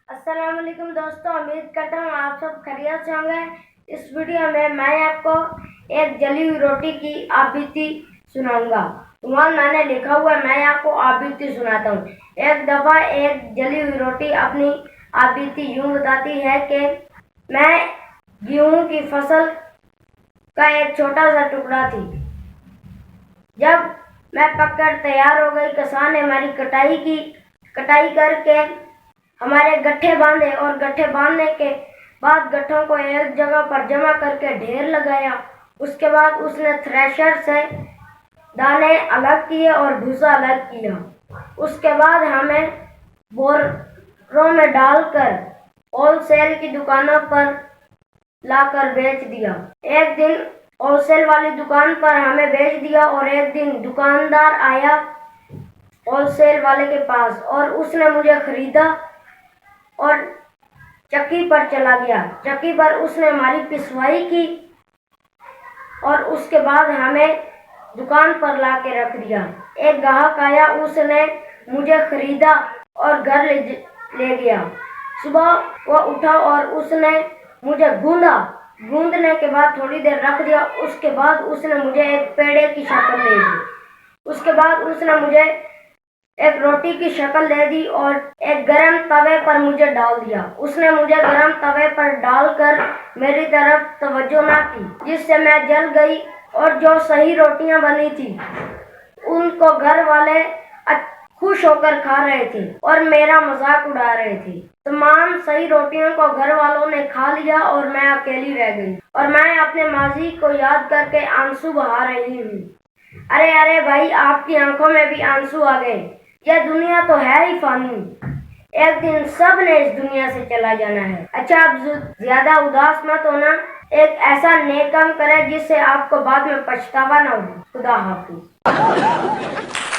अस्सलाम वालेकुम दोस्तों, उम्मीद करता हूँ आप सब खैरियत से होंगे। इस वीडियो में मैं आपको एक जली हुई रोटी की आपबीती सुनाऊंगा। वहाँ मैंने लिखा हुआ है, मैं आपको आपबीती सुनाता हूँ। एक दफ़ा एक जली हुई रोटी अपनी आपबीती यूँ बताती है कि मैं गेहूँ की फसल का एक छोटा सा टुकड़ा थी। जब मैं पककर तैयार हो गई, किसान ने हमारी कटाई की। कटाई करके हमारे गट्ठे बांधे और गट्ठे बांधने के बाद गट्ठों को एक जगह पर जमा करके ढेर लगाया। उसके बाद उसने थ्रेशर से दाने अलग किए और भूसा अलग किया। उसके बाद हमें बोरों में डालकर होलसेल की दुकानों पर लाकर बेच दिया। एक दिन होलसेल वाली दुकान पर हमें बेच दिया और एक दिन दुकानदार आया होलसेल वाले के पास और उसने मुझे खरीदा और चक्की पर चला गया। चक्की पर उसने हमारी पिसवाई की और उसके बाद हमें दुकान पर ला के रख दिया। एक ग्राहक आया, उसने मुझे खरीदा और घर ले गया। सुबह वो उठा और उसने मुझे गूंदा। गूंदने के बाद थोड़ी देर रख दिया। उसके बाद उसने मुझे एक पेड़े की शक्ल दे दी। उसके बाद उसने मुझे एक रोटी की शक्ल दे दी और एक गरम तवे पर मुझे डाल दिया। उसने मुझे गरम तवे पर डालकर मेरी तरफ तवज्जो ना की, जिससे मैं जल गई। और जो सही रोटियां बनी थी उनको घर वाले खुश होकर खा रहे थे और मेरा मजाक उड़ा रहे थे। तमाम सही रोटियों को घर वालों ने खा लिया और मैं अकेली रह गई और मैं अपने माजी को याद करके आंसू बहा रही हूँ। अरे अरे भाई, आपकी आंखों में भी आंसू आ गए। यह दुनिया तो है ही फानी, एक दिन सब ने इस दुनिया से चला जाना है। अच्छा, अब ज्यादा उदास मत होना। एक ऐसा नेक काम करे जिससे आपको बाद में पछतावा ना हो। खुदा हाफिज।